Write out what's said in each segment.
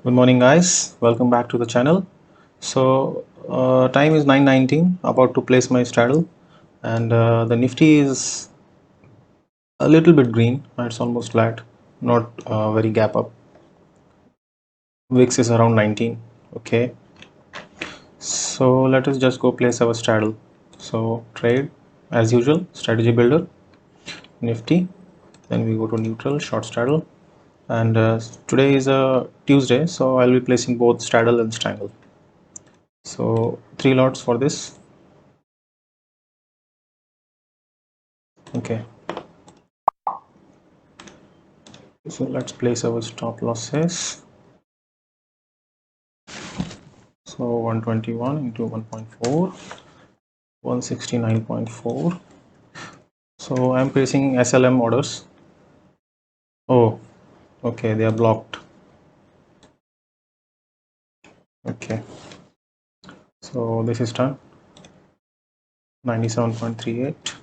Good morning, guys. Welcome back to the channel. Time is 9:19. About to place my straddle, and the Nifty is a little bit green. It's almost flat, not very gap up. VIX is around 19. Okay, so let us just go place our straddle. So trade as usual, strategy builder, Nifty. Then we go to neutral, short straddle, and today is a Tuesday, so I'll be placing both straddle and strangle. So 3 lots for this. Okay, so let's place our stop losses. So 121 into 1.4, 169.4. So I'm placing SLM orders. Oh, okay, they are blocked. Okay, so this is done. 97.38,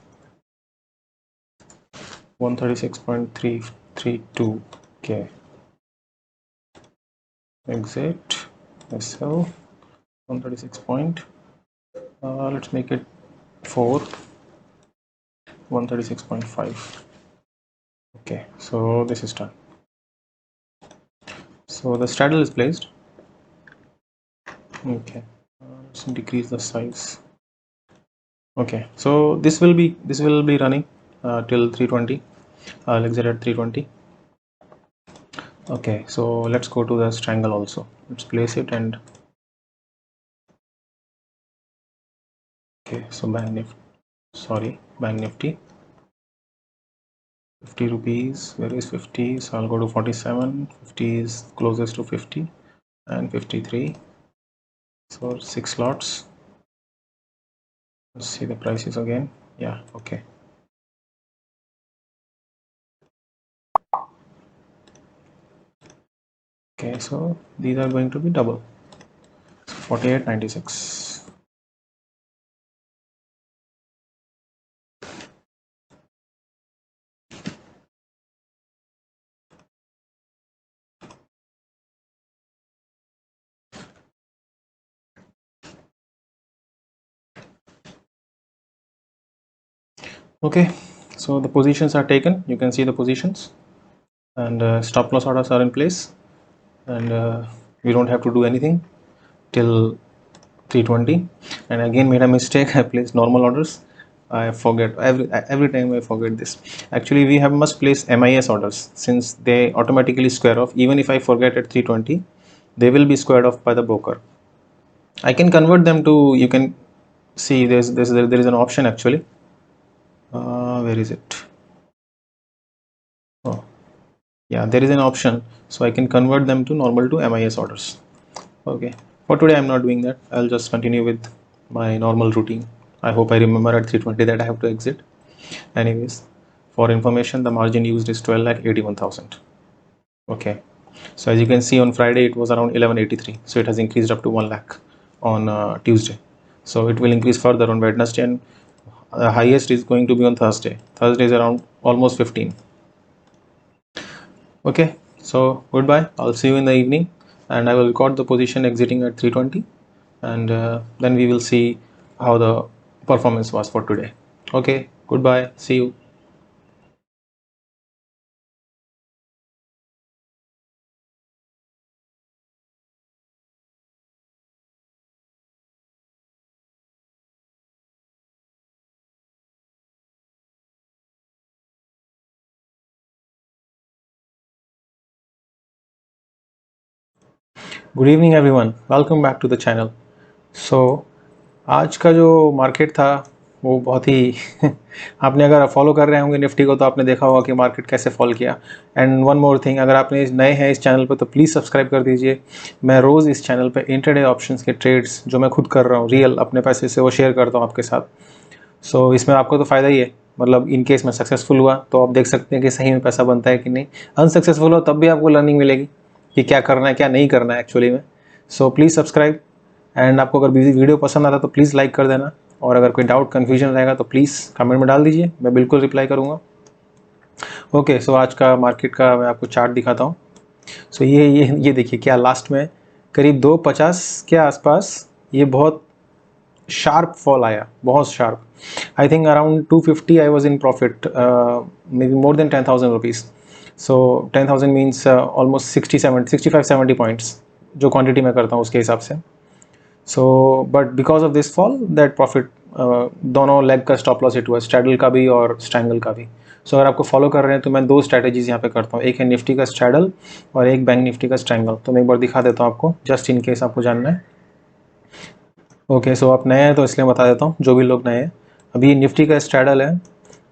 136.332. Okay, exit, SL, 136 point. Let's make it 4, 136.5. Okay, so this is done. So the straddle is placed. Okay, let's decrease the size. Okay, so this will be running till 320. I'll exit at 320. Okay, so let's go to the strangle also. Let's place it and okay, so bank nifty 50 rupees. Where is 50? So I'll go to 47. 50 is closest to 50 and 53. So 6 lots. Let's see the prices again. Yeah, okay. Okay, so these are going to be double. 48.96. Okay, so the positions are taken. You can see the positions, and stop loss orders are in place, and we don't have to do anything till 320. And again made a mistake. I placed normal orders. I forget every time I forget this. Actually, we must place MIS orders since they automatically square off. Even if I forget at 320, they will be squared off by the broker. I can convert them to. You can see there is an option actually. Where is it? Oh, yeah, there is an option, so I can convert them to normal to MIS orders. Okay, for today I'm not doing that. I'll just continue with my normal routine. I hope I remember at 320 that I have to exit. Anyways, for information, the margin used is 12,81,000. Okay, so as you can see on Friday it was around 1183, so it has increased up to 1 lakh on Tuesday. So it will increase further on Wednesday, and the highest is going to be on Thursday. Thursday is around almost 15. Okay, so goodbye. I'll see you in the evening, and I will record the position exiting at 320, and then we will see how the performance was for today. Okay, goodbye. See you. Good evening everyone, welcome back to the channel. So आज का जो market था वो बहुत ही आपने अगर follow कर रहे होंगे निफ्टी को तो आपने देखा होगा कि मार्केट कैसे फॉल किया. एंड वन मोर थिंग, अगर आपने नए हैं इस चैनल पर तो प्लीज़ सब्सक्राइब कर दीजिए. मैं रोज़ इस चैनल पर इंटरडे ऑप्शंस के ट्रेड्स जो मैं खुद कर रहा हूँ रियल अपने पैसे से वो शेयर करता हूँ आपके साथ. सो इसमें आपको तो फ़ायदा ही है. मतलब इन केस में सक्सेसफुल हुआ तो आप देख सकते हैं कि सही में पैसा बनता है कि नहीं. अनसक्सेसफुल हो तब भी आपको लर्निंग मिलेगी कि क्या करना है क्या नहीं करना है एक्चुअली में. So please subscribe. एंड आपको अगर वीडियो पसंद आता तो प्लीज़ लाइक कर देना, और अगर कोई डाउट कन्फ्यूजन रहेगा तो प्लीज़ कमेंट में डाल दीजिए, मैं बिल्कुल रिप्लाई करूँगा. ओके, सो आज का मार्केट का मैं आपको चार्ट दिखाता हूँ. सो ये देखिए क्या लास्ट में करीब 250 के आसपास ये बहुत शार्प फॉल आया, बहुत sharp. I think around 250 I was in profit, may be more than 10,000 rupees. So 10,000 means almost 65-70 points जो क्वांटिटी मैं करता हूँ उसके हिसाब से। So but because of this fall that profit, दोनों लेग का स्टॉप लॉस हिट हुआ, स्ट्रैडल का भी और स्ट्रैंगल का भी। सो अगर आपको फॉलो कर रहे हैं तो मैं दो स्ट्रैटेजीज यहाँ पे करता हूँ, एक है निफ्टी का स्ट्रैडल और एक बैंक निफ्टी का स्ट्रैंगल। तो मैं एक बार दिखा देता हूँ आपको, जस्ट इन केस आपको जानना है। ओके, सो आप नए हैं तो इसलिए बता देता हूँ, जो भी लोग नए हैं। अभी निफ्टी का स्ट्रैडल है,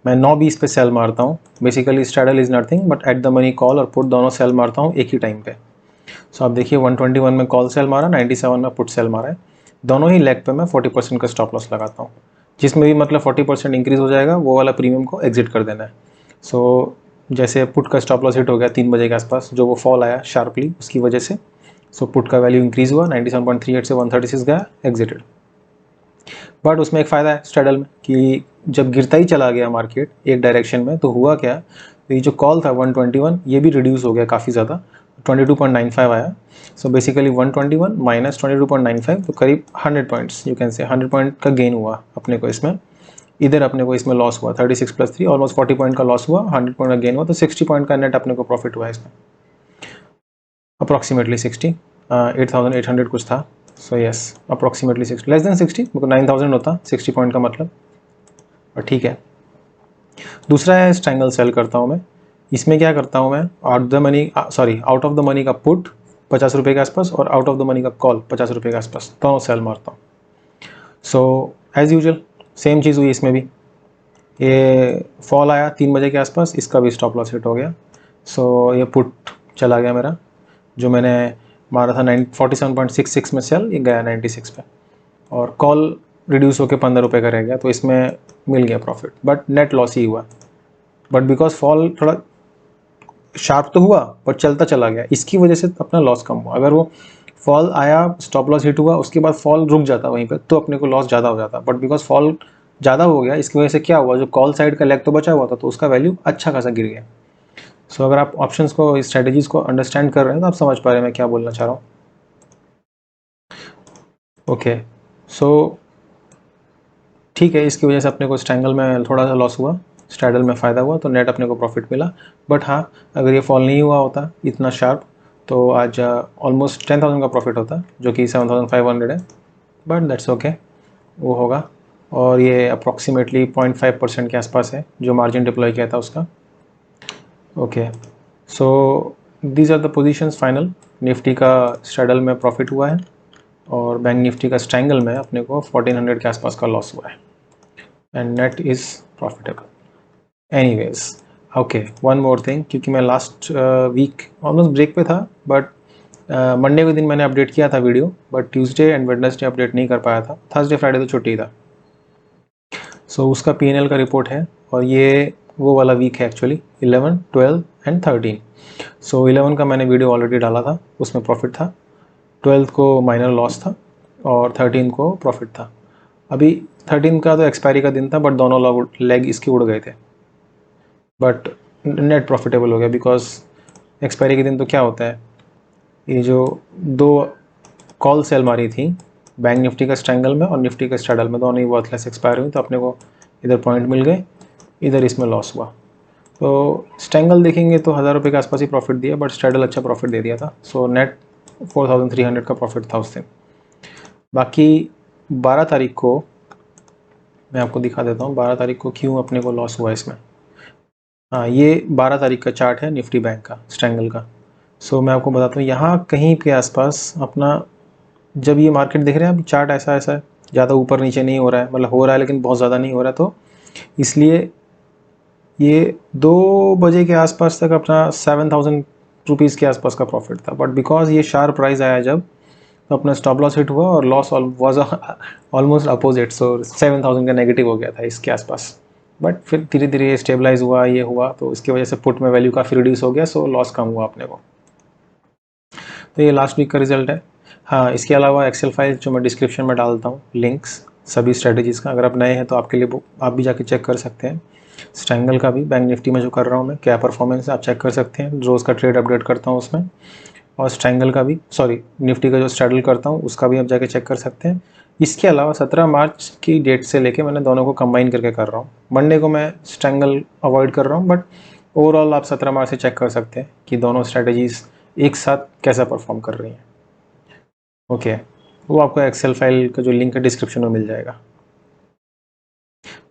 मैं 9:20 पे सेल मारता हूँ। Basically straddle is nothing but at the money call और पुट दोनों सेल मारता हूँ एक ही टाइम पे। सो आप देखिए 121 में कॉल सेल मारा, 97 में पुट सेल मारा है। दोनों ही लेग पे मैं 40% का स्टॉप लॉस लगाता हूँ, जिसमें भी मतलब 40% इंक्रीज हो जाएगा वो वाला प्रीमियम को एग्जिट कर देना है। सो जैसे पुट का स्टॉप लॉस हिट हो गया 3 बजे के आसपास, जो वो फॉल आया शार्पली उसकी वजह से। सो पुट का वैल्यू इंक्रीज हुआ, 97.38 से 136 गया, एग्जिटेड। बट उसमें एक फ़ायदा है स्ट्रैडल में कि जब गिरता ही चला गया मार्केट एक डायरेक्शन में तो हुआ क्या, तो ये जो कॉल था 121 ये भी रिड्यूस हो गया काफ़ी ज़्यादा, 22.95 आया। सो बेसिकली 121 माइनस 22.95 तो करीब 100 points, you can say 100 point का गेन हुआ अपने को इसमें। इधर अपने को इसमें लॉस हुआ 36 + 3 ऑलमोस्ट 40 पॉइंट का लॉस हुआ, 100 पॉइंट का गेन हुआ, तो 60 पॉइंट का नेट अपने को प्रॉफिट हुआ इसमें, अप्रॉक्सीमेटली 60, 8,800 कुछ था। So yes approximately 60, less than 60, बिल्कुल 9,000 होता 60 पॉइंट का मतलब, और ठीक है। दूसरा है स्ट्रैंगल सेल करता हूँ मैं। इसमें क्या करता हूँ मैं, आउट ऑफ द मनी का पुट 50 रुपये के आसपास और आउट ऑफ द मनी का कॉल 50 रुपये के आसपास, दोनों सेल मारता हूँ। सो एज़ यूजुअल सेम चीज़ हुई इसमें भी, ये फॉल आया 3 बजे के आसपास, इसका भी स्टॉप लॉस हिट हो गया। सो ये पुट चला गया मेरा, जो मैंने मारा था 47.66 में सेल, ये गया 96 पे, और कॉल रिड्यूस होकर 15 रुपये का रह गया, तो इसमें मिल गया प्रॉफिट, बट नेट लॉस ही हुआ। बट बिकॉज फॉल थोड़ा शार्प तो हुआ पर चलता चला गया, इसकी वजह से अपना लॉस कम हुआ। अगर वो फॉल आया, स्टॉप लॉस हिट हुआ, उसके बाद फॉल रुक जाता वहीं पे, तो अपने को लॉस ज़्यादा हो जाता। बट बिकॉज फॉल ज़्यादा हो गया, इसकी वजह से क्या हुआ, जो कॉल साइड का लेग तो बचा हुआ था तो उसका वैल्यू अच्छा खासा गिर गया। सो अगर आप ऑप्शंस को, स्ट्रेटजीज को अंडरस्टैंड कर रहे हैं तो आप समझ पा रहे हैं मैं क्या बोलना चाह रहा हूँ। ओके, सो ठीक है, इसकी वजह से अपने को स्ट्रैंगल में थोड़ा सा लॉस हुआ, स्ट्रैडल में फ़ायदा हुआ, तो नेट अपने को प्रॉफिट मिला। बट हाँ, अगर ये फॉल नहीं हुआ होता इतना शार्प तो आज ऑलमोस्ट 10,000 का प्रॉफिट होता, जो कि 7,500 है। बट दैट्स ओके, वो होगा। और ये अप्रॉक्सीमेटली 0.5% के आसपास है जो मार्जिन डिप्लॉय किया था उसका। Okay, so these are the positions final. Nifty का स्ट्रैडल में प्रॉफिट हुआ है और बैंक निफ्टी का स्ट्रैंगल में अपने को 1400 के आसपास का लॉस हुआ है, and net is profitable. Anyways, okay, one more thing, क्योंकि मैं लास्ट वीक ऑलमोस्ट ब्रेक पे था, बट मंडे के दिन मैंने अपडेट किया था video, but Tuesday and Wednesday update नहीं कर पाया था, थर्सडे फ्राइडे तो छुट्टी था। सो उसका P&L का रिपोर्ट है, और ये वो वाला वीक है एक्चुअली, 11, 12 एंड 13। सो 11 का मैंने वीडियो ऑलरेडी डाला था, उसमें प्रॉफिट था, 12 को माइनर लॉस था, और 13 को प्रॉफिट था। अभी 13 का तो एक्सपायरी का दिन था, बट दोनों लेग इसके उड़ गए थे, बट नेट प्रॉफिटेबल हो गया। बिकॉज एक्सपायरी के दिन तो क्या होता है, ये जो दो कॉल सेल मारी थी बैंक निफ्टी का स्ट्रैंगल में और निफ्टी का स्ट्रैडल में, दोनों ही वर्थलेस एक्सपायर हुई, तो अपने को इधर पॉइंट मिल गए, इधर इसमें लॉस हुआ। तो स्ट्रैंगल देखेंगे तो 1,000 रुपये के आसपास ही प्रॉफिट दिया, बट स्ट्रैडल अच्छा प्रॉफिट दे दिया था। सो नेट 4,300 का प्रॉफिट था उस दिन। बाकी 12 तारीख को मैं आपको दिखा देता हूँ, 12 तारीख को क्यों अपने को लॉस हुआ इसमें। हाँ, ये 12 तारीख का चार्ट है निफ्टी बैंक का स्ट्रैंगल का। सो मैं आपको बताता हूँ, यहाँ कहीं के आसपास अपना, जब ये मार्केट देख रहे हैं आप, चार्ट ऐसा है, ज़्यादा ऊपर नीचे नहीं हो रहा है, मतलब हो रहा है लेकिन बहुत ज़्यादा नहीं हो रहा है, तो इसलिए ये 2 बजे के आसपास तक अपना 7,000 रुपीज़ के आसपास का प्रॉफिट था। बट बिकॉज ये शार्प प्राइस आया जब, तो अपना स्टॉप लॉस हिट हुआ और लॉस वाज ऑलमोस्ट अपोजिट, सो 7,000 का नेगेटिव हो गया था इसके आसपास। बट फिर धीरे धीरे स्टेबलाइज हुआ, ये हुआ, तो इसकी वजह से पुट में वैल्यू काफ़ी रिड्यूस हो गया, सो लॉस कम हुआ अपने को। तो ये लास्ट वीक का रिजल्ट है। हाँ, इसके अलावा एक्सेल फाइल जो मैं डिस्क्रिप्शन में डालता हूँ लिंक्स सभी स्ट्रेटजीज़ का, अगर आप नए हैं तो आपके लिए आप भी जाके चेक कर सकते हैं। स्ट्रैंगल का भी बैंक निफ्टी में जो कर रहा हूँ मैं, क्या परफॉर्मेंस है आप चेक कर सकते हैं, रोज़ का ट्रेड अपडेट करता हूँ उसमें। और स्ट्रैंगल का भी, सॉरी निफ्टी का जो स्ट्रैडल करता हूँ उसका भी आप जाके चेक कर सकते हैं। इसके अलावा 17 मार्च की डेट से लेके मैंने दोनों को कंबाइन करके कर रहा हूँ। मंडे को मैं स्ट्रैंगल अवॉइड कर रहा हूँ, बट ओवरऑल आप 17 मार्च से चेक कर सकते हैं कि दोनों स्ट्रैटेजीज एक साथ कैसा परफॉर्म कर रही हैं। ओके, वो आपको एक्सेल फाइल का जो लिंक है डिस्क्रिप्शन में मिल जाएगा।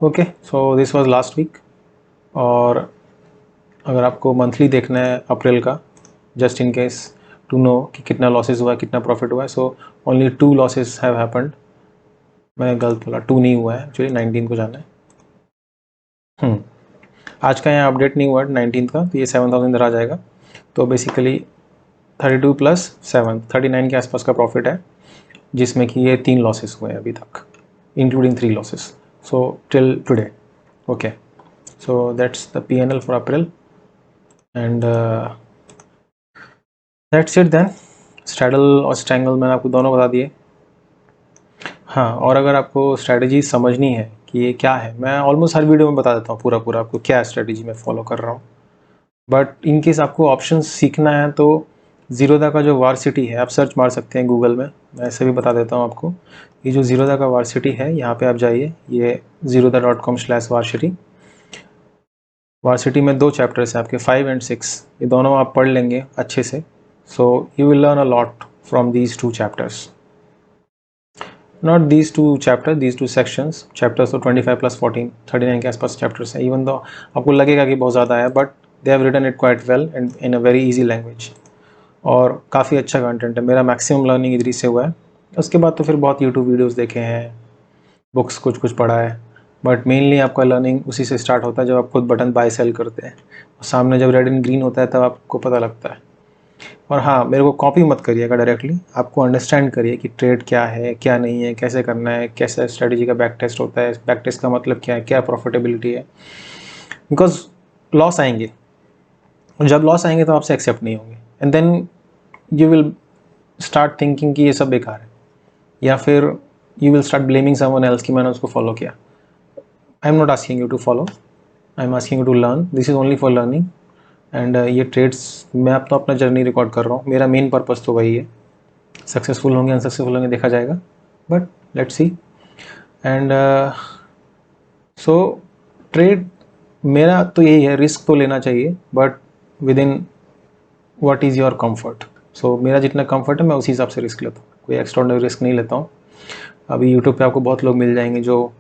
Okay, so this was last week. और अगर आपको मंथली देखना है अप्रैल का, just in case to know कि कितना लॉसेस हुआ है कितना प्रॉफिट हुआ है, so only 2 losses have happened. मैं गलत बोला, 2 नहीं हुआ है एक्चुअली, 19 को जाना है। आज का यहाँ अपडेट नहीं हुआ है 19 का, तो ये 7000 इधर आ जाएगा। तो बेसिकली 32 प्लस 7 39 के आसपास का प्रॉफिट है, जिसमें कि ये 3 लॉसेस हुए हैं अभी तक, including 3 losses, so till today. Okay, so that's the P&L for April and that's it then. Straddle और स्ट्रैंगल मैंने आपको दोनों बता दिए। हाँ, और अगर आपको स्ट्रैटेजी समझनी है कि ये क्या है, मैं ऑलमोस्ट हर वीडियो में बता देता हूँ पूरा पूरा आपको क्या स्ट्रैटेजी मैं फॉलो कर रहा हूँ। बट इन केस आपको ऑप्शन सीखना है तो ज़ीरोधा का जो वारसिटी है आप सर्च मार सकते हैं गूगल में, मैं ऐसे भी बता देता हूँ आपको। ये जो ज़ीरोधा का वारसिटी है, यहाँ पे आप जाइए, ये zerodha.com/varsity। वारसिटी में 2 चैप्टर्स हैं आपके, 5 एंड 6, ये दोनों आप पढ़ लेंगे अच्छे से। So you will learn a lot from these 2 chapters, not these 2 chapter, these 2 sections. Chapters तो 25 प्लस 14 39 के आसपास चैप्टर्स हैं। इवन दो आपको लगेगा कि बहुत ज़्यादा है, but they have written it quite well and in a very easy language, और काफ़ी अच्छा कंटेंट है। मेरा मैक्सिमम लर्निंग इधर से हुआ है। उसके बाद तो फिर बहुत यूट्यूब वीडियोस देखे हैं, बुक्स कुछ कुछ पढ़ा है, बट मेनली आपका लर्निंग उसी से स्टार्ट होता है जब आप खुद बटन बाय सेल करते हैं, सामने जब रेड एंड ग्रीन होता है तब आपको पता लगता है। और हाँ, मेरे को कॉपी मत करिएगा डायरेक्टली, आपको अंडरस्टैंड करिए कि ट्रेड क्या है क्या नहीं है, कैसे करना है, कैसे स्ट्रेटजी का बैक टेस्ट होता है, बैक टेस्ट का मतलब क्या है, क्या प्रॉफिटेबिलिटी है। बिकॉज लॉस आएंगे, जब लॉस आएंगे तो आपसे एक्सेप्ट नहीं होंगे, and then you will start thinking कि ये सब बेकार है, या फिर you will start blaming someone else कि मैंने उसको फॉलो किया। I am not asking you to follow, I am asking you to learn, this is only for learning. And ये ट्रेड्स मैं अब तो अपना जर्नी रिकॉर्ड कर रहा हूँ, मेरा मेन पर्पज़ तो वही है। सक्सेसफुल होंगे अनसक्सेसफुल होंगे देखा जाएगा, but let's see. And so trade मेरा तो यही है, रिस्क तो लेना चाहिए but within what is your comfort. So मेरा जितना कंफर्ट है मैं उसी हिसाब से रिस्क लेता हूँ, कोई एक्स्ट्राऑर्डिनरी रिस्क नहीं लेता हूँ। अभी यूट्यूब पे आपको बहुत लोग मिल जाएंगे जो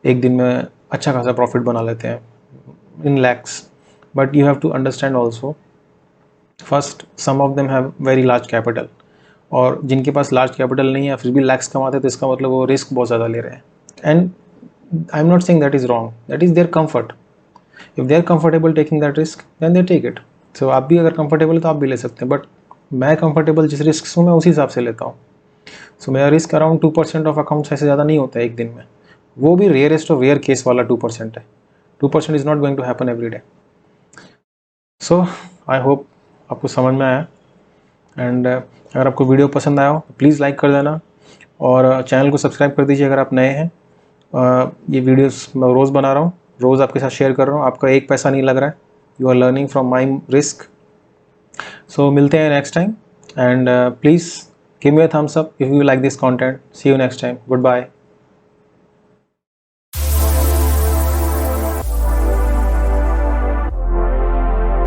एक दिन में अच्छा खासा प्रॉफिट बना लेते हैं in lakhs, but you have to understand also, first some of them have very large capital, और जिनके पास लार्ज कैपिटल नहीं है फिर भी लैक्स कमाते हैं, तो इसका मतलब वो रिस्क बहुत ज़्यादा ले रहे हैं। And I am not saying that is wrong, that is their comfort. If they are comfortable taking that risk then they take it. So आप भी अगर कंफर्टेबल है तो आप भी ले सकते हैं, बट मैं कंफर्टेबल जिस रिस्क से हूँ मैं उसी हिसाब से लेता हूँ। सो मेरा रिस्क अराउंड 2% ऑफ अकाउंट्स ऐसे ज़्यादा नहीं होता है एक दिन में, वो भी रेयरेस्ट ऑफ रेयर केस वाला 2% है। 2% is not going to happen every day. So I hope आपको समझ में आया, एंड अगर आपको वीडियो पसंद आया हो तो प्लीज़ लाइक कर देना, और चैनल को सब्सक्राइब कर दीजिए अगर आप नए हैं। ये वीडियोस मैं रोज़ बना रहा हूँ, रोज़ आपके साथ शेयर कर रहा हूँ, आपका एक पैसा नहीं लग रहा है, you are learning from my risk. So मिलते हैं next time, and please give me a thumbs up if you like this content. See you next time, good bye.